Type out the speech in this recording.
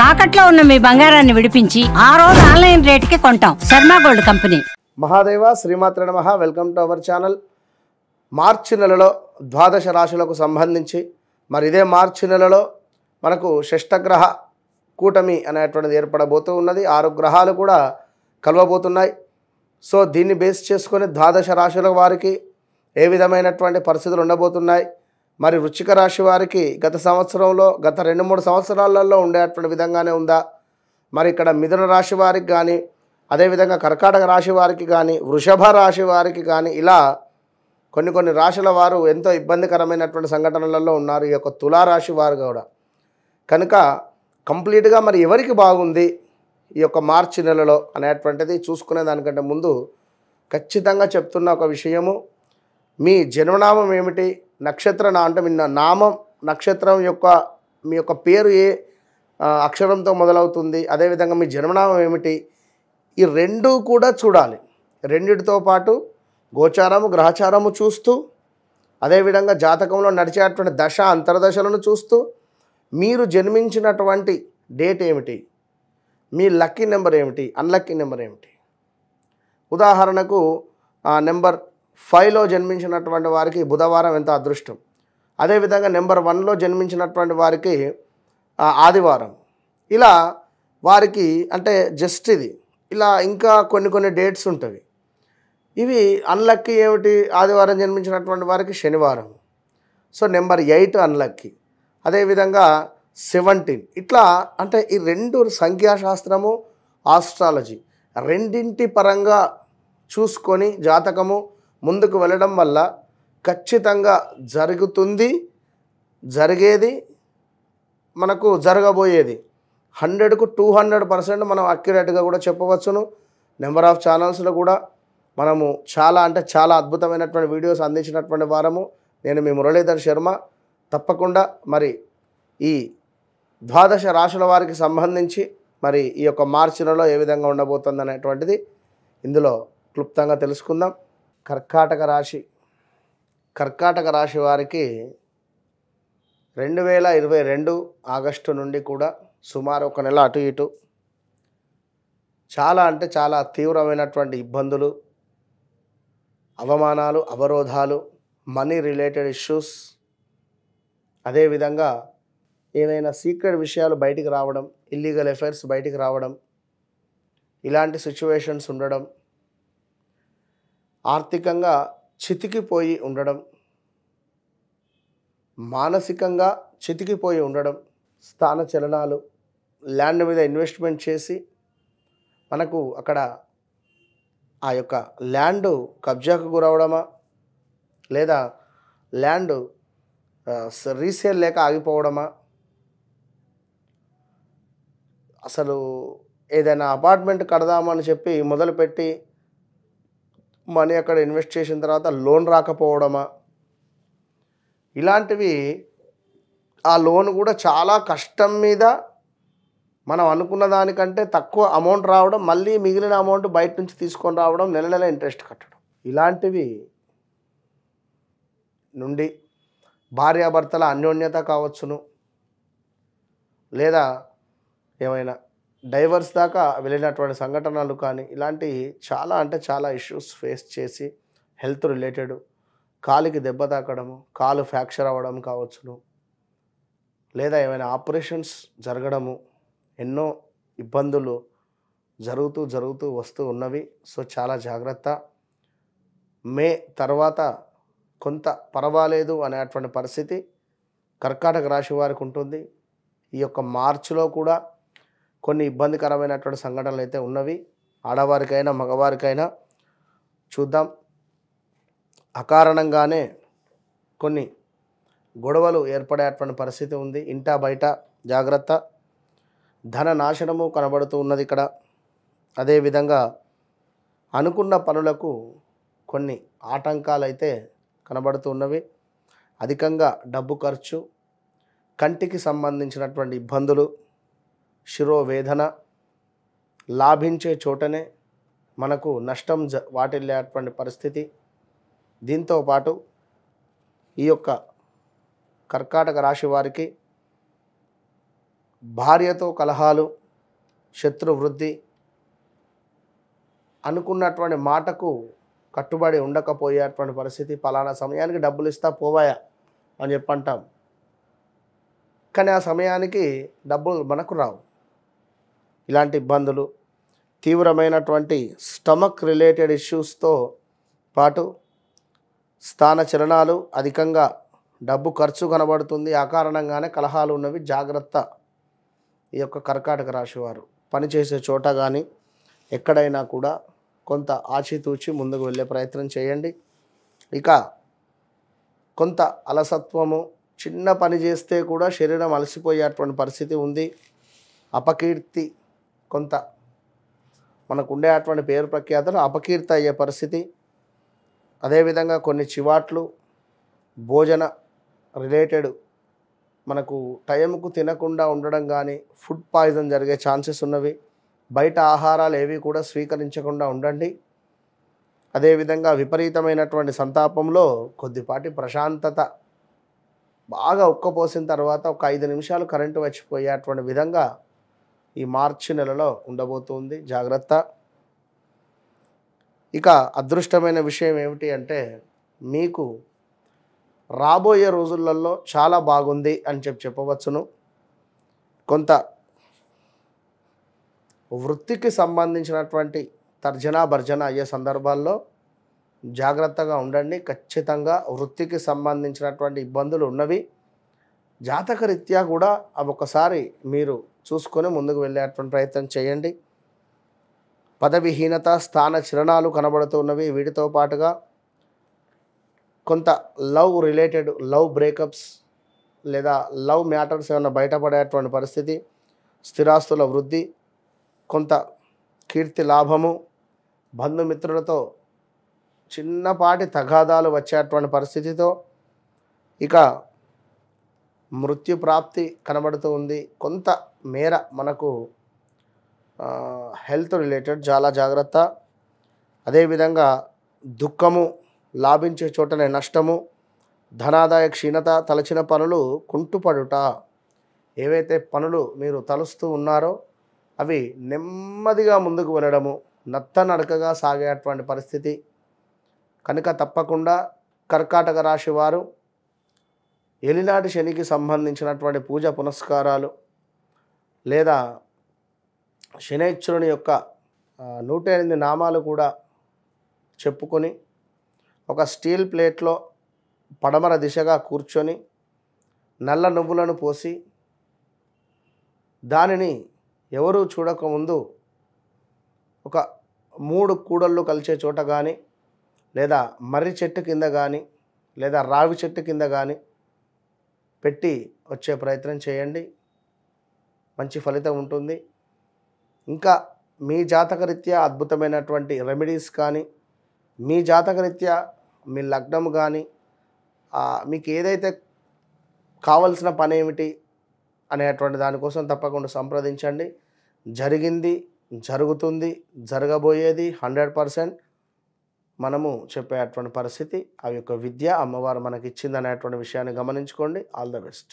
తాకట్లో ఉన్న మీ బంగారాన్ని విడిపించి ఆ రోజు ఆన్లైన్ రేటుకి కొంటాం. Sharma gold company. మహాదేవ శ్రీమాత్ర నమః. Welcome to our channel. March నెలలో ద్వాదశ రాశులకు సంబంధించి మరి ఇదే మార్చి నెలలో మనకు షష్టగ్రహ కూటమి అనేటువంటిది ఏర్పడబోతూ ఉన్నది. 6 గ్రహాలు కూడా కలవబోతున్నాయి. సో దీన్ని బేస్ చేసుకొని ద్వాదశ రాశుల వారికి ఏ విధమైనటువంటి పరిస్థితులు ఉండబోతున్నాయి, మరి వృశ్చిక రాశి వారికి గత సంవత్సరంలో గత 2-3 సంవత్సరాలలో ఉండేటువంటి విధంగానే ఉందా, మరి ఇక్కడ మిథున రాశి వారికి కానీ, అదేవిధంగా కర్కాటక రాశి వారికి కానీ, వృషభ రాశి వారికి కానీ, ఇలా కొన్ని రాశుల వారు ఎంతో ఇబ్బందికరమైనటువంటి సంఘటనలలో ఉన్నారు. ఈ యొక్క తులారాశి వారు కూడా కనుక కంప్లీట్గా మరి ఎవరికి బాగుంది ఈ యొక్క మార్చి నెలలో అనేటువంటిది చూసుకునే దానికంటే ముందు ఖచ్చితంగా చెప్తున్న ఒక విషయము, మీ జన్మనామం ఏమిటి, నక్షత్ర అంటే మీ నామం నక్షత్రం యొక్క మీ యొక్క పేరు ఏ అక్షరంతో మొదలవుతుంది, అదేవిధంగా మీ జన్మనామం ఏమిటి, ఈ రెండూ కూడా చూడాలి. రెండిటితో పాటు గోచారము గ్రహచారము చూస్తూ, అదేవిధంగా జాతకంలో నడిచేటువంటి దశ అంతర్దశలను చూస్తూ, మీరు జన్మించినటువంటి డేట్ ఏమిటి, మీ లక్కీ నెంబర్ ఏమిటి, అన్లక్కీ నెంబర్ ఏమిటి. ఉదాహరణకు నెంబర్ 5లో జన్మించినటువంటి వారికి బుధవారం ఎంతో అదృష్టం, అదేవిధంగా నెంబర్ 1లో జన్మించినటువంటి వారికి ఆదివారం. ఇలా వారికి అంటే జస్ట్ ఇది ఇలా ఇంకా కొన్ని డేట్స్ ఉంటాయి. ఇవి అన్లక్కీ ఏమిటి, ఆదివారం జన్మించినటువంటి వారికి శనివారం. సో నెంబర్ 8 అన్లక్కీ, అదేవిధంగా 17. ఇట్లా అంటే ఈ రెండు సంఖ్యాశాస్త్రము ఆస్ట్రాలజీ రెండింటి పరంగా చూసుకొని జాతకము ముందుకు వెళ్ళడం వల్ల ఖచ్చితంగా జరుగుతుంది, జరిగేది, మనకు జరగబోయేది 100కు 200% మనం అక్యురేట్గా కూడా చెప్పవచ్చును. నెంబర్ ఆఫ్ ఛానల్స్లో కూడా మనము చాలా అంటే చాలా అద్భుతమైనటువంటి వీడియోస్ అందించినటువంటి వారము. నేను మీ మురళీధర్ శర్మ. తప్పకుండా మరి ఈ ద్వాదశ రాశుల వారికి సంబంధించి మరి ఈ యొక్క మార్చి నెలలో ఏ విధంగా ఉండబోతుంది అనేటువంటిది ఇందులో క్లుప్తంగా తెలుసుకుందాం. కర్కాటక రాశి వారికి 2022 ఆగస్టు నుండి కూడా సుమారు 1 నెల అటు ఇటు చాలా అంటే చాలా తీవ్రమైనటువంటి ఇబ్బందులు, అవమానాలు, అవరోధాలు, మనీ రిలేటెడ్ ఇష్యూస్, అదేవిధంగా ఏమైనా సీక్రెట్ విషయాలు బయటికి రావడం, ఇల్లీగల్ అఫైర్స్ బయటికి రావడం, ఇలాంటి సిచ్యువేషన్స్ ఉండడం, ఆర్థికంగా చితికిపోయి ఉండడం, మానసికంగా చితికిపోయి ఉండడం, స్థాన చలనాలు, ల్యాండ్ మీద ఇన్వెస్ట్మెంట్ చేసి మనకు అక్కడ ఆ యొక్క ల్యాండ్ కబ్జాకు గురవడమా, లేదా ల్యాండ్ రీసేల్ లేక ఆగిపోవడమా, అసలు ఏదైనా అపార్ట్మెంట్ కడదామని చెప్పి మొదలుపెట్టి మనీ అక్కడ ఇన్వెస్ట్ చేసిన తర్వాత లోన్ రాకపోవడమా, ఇలాంటివి. ఆ లోన్ కూడా చాలా కష్టం మీద మనం అనుకున్న దానికంటే తక్కువ అమౌంట్ రావడం, మళ్ళీ మిగిలిన అమౌంట్ బయట నుంచి తీసుకొని రావడం, నెల ఇంట్రెస్ట్ కట్టడం, ఇలాంటివి నుండి భార్యాభర్తల అన్యోన్యత కావచ్చును, లేదా ఏమైనా డైవర్స్ దాకా వెళ్ళినటువంటి సంఘటనలు కానీ, ఇలాంటి చాలా అంటే చాలా ఇష్యూస్ ఫేస్ చేసి హెల్త్ రిలేటెడ్, కాలికి దెబ్బ తాకడము, కాలు ఫ్రాక్చర్ అవ్వడం కావచ్చును, లేదా ఏమైనా ఆపరేషన్స్ జరగడము, ఎన్నో ఇబ్బందులు జరుగుతూ వస్తూ ఉన్నవి. సో చాలా జాగ్రత్త. మే తర్వాత కొంత పర్వాలేదు అనేటువంటి పరిస్థితి కర్కాటక రాశి వారికి ఉంటుంది. ఈ యొక్క మార్చిలో కూడా కొన్ని ఇబ్బందికరమైనటువంటి సంఘటనలు అయితే ఉన్నవి. ఆడవారికైనా మగవారికైనా చూద్దాం. అకారణంగానే కొన్ని గొడవలు ఏర్పడేటువంటి పరిస్థితి ఉంది. ఇంటా బయట జాగ్రత్త. ధన నాశనము కనబడుతూ ఉన్నది ఇక్కడ. అదేవిధంగా అనుకున్న పనులకు కొన్ని ఆటంకాలు అయితే కనబడుతూ ఉన్నవి. అధికంగా డబ్బు ఖర్చు, కంటికి సంబంధించినటువంటి ఇబ్బందులు, శిరోవేదన, లాభించే చోటనే మనకు నష్టం వాటిల్లేటువంటి పరిస్థితి. దీంతో పాటు ఈ యొక్క కర్కాటక రాశి వారికి భార్యతో కలహాలు, శత్రు వృద్ధి, అనుకున్నటువంటి మాటకు కట్టుబడి ఉండకపోయేటువంటి పరిస్థితి, పలానా సమయానికి డబ్బులు ఇస్తా పోవాయా అని చెప్పంటాం, కానీ ఆ సమయానికి డబ్బులు మనకు రావు. ఇలాంటి ఇబ్బందులు, తీవ్రమైనటువంటి స్టమక్ రిలేటెడ్ ఇష్యూస్తో పాటు స్థాన చలనాలు, అధికంగా డబ్బు ఖర్చు కనబడుతుంది, ఆ కారణంగానే కలహాలు ఉన్నవి. జాగ్రత్త. ఈ యొక్క కర్కాటక రాశి వారు పనిచేసే చోట కానీ ఎక్కడైనా కూడా కొంత ఆచితూచి ముందుకు వెళ్ళే ప్రయత్నం చేయండి. ఇక కొంత అలసత్వము, చిన్న పని చేస్తే కూడా శరీరం అలసిపోయేటువంటి పరిస్థితి ఉంది. అపకీర్తి, కొంత మనకు ఉండేటువంటి పేరు ప్రఖ్యాతలు అపకీర్తి అయ్యే పరిస్థితి. అదేవిధంగా కొన్ని చివాట్లు, భోజన రిలేటెడ్ మనకు టైంకు తినకుండా ఉండడం కానీ ఫుడ్ పాయిజన్ జరిగే ఛాన్సెస్ ఉన్నవి. బయట ఆహారాలు ఏవి కూడా స్వీకరించకుండా ఉండండి. అదేవిధంగా విపరీతమైనటువంటి సంతాపంలో కొద్దిపాటి ప్రశాంతత, బాగా ఉక్కపోసిన తర్వాత ఒక 5 నిమిషాలు కరెంటు వచ్చిపోయేటువంటి విధంగా ఈ మార్చి నెలలో ఉండబోతుంది. జాగ్రత్త. ఇక అదృష్టమైన విషయం ఏమిటి అంటే, మీకు రాబోయే రోజులలో చాలా బాగుంది అని చెప్పవచ్చును. కొంత వృత్తికి సంబంధించినటువంటి తర్జన భర్జన అయ్యే సందర్భాల్లో జాగ్రత్తగా ఉండండి. ఖచ్చితంగా వృత్తికి సంబంధించినటువంటి ఇబ్బందులు ఉన్నవి. జాతకరీత్యా కూడా అవి ఒకసారి మీరు చూసుకొని ముందుకు వెళ్ళేటువంటి ప్రయత్నం చేయండి. పదవిహీనత, స్థాన చలనాలు కనబడుతున్నవి. వీటితో పాటుగా కొంత లవ్ బ్రేకప్స్ లేదా లవ్ మ్యాటర్స్ ఏమైనా బయటపడేటువంటి పరిస్థితి, స్థిరాస్తుల వృద్ధి, కొంత కీర్తి లాభము, బంధుమిత్రులతో చిన్నపాటి తగాదాలు వచ్చేటువంటి పరిస్థితితో ఇక మృత్యు ప్రాప్తి కనబడుతూ ఉంది. కొంత మేర మనకు హెల్త్ రిలేటెడ్ చాలా జాగ్రత్త. అదేవిధంగా దుఃఖము, లాభించే చోటనే నష్టము, ధనాదాయ క్షీణత, తలచిన పనులు కుంటుపడుట. ఏవైతే పనులు మీరు తలుస్తూ ఉన్నారో అవి నెమ్మదిగా ముందుకు వెళ్ళడము, నత్తనడకగా సాగేటువంటి పరిస్థితి కనుక తప్పకుండా కర్కాటక రాశి వారు ఏలినాటి శనికి సంబంధించినటువంటి పూజ పునస్కారాలు లేదా శనైశ్వరుని యొక్క 108 నామాలు కూడా చెప్పుకొని ఒక స్టీల్ ప్లేట్లో పడమర దిశగా కూర్చొని నల్ల నువ్వులను పోసి దానిని ఎవరూ చూడకముందు ఒక 3 కూడళ్ళు కలిసే చోట కానీ లేదా మర్రి చెట్టు కింద కానీ లేదా రావి చెట్టు కింద కానీ పెట్టి వచ్చే ప్రయత్నం చేయండి. మంచి ఫలితం ఉంటుంది. ఇంకా మీ జాతకరీత్యా అద్భుతమైనటువంటి రెమెడీస్ కానీ, మీ జాతకరీత్యా మీ లగ్నం కానీ మీకు ఏదైతే కావలసిన పని ఏమిటి అనేటువంటి దానికోసం తప్పకుండా సంప్రదించండి. జరిగింది, జరుగుతుంది, జరగబోయేది 100% మనము చెప్పేటువంటి పరిస్థితి. ఆ యొక్క విద్య అమ్మవారు మనకి ఇచ్చిందనేటువంటి విషయాన్ని గమనించుకోండి. All the best.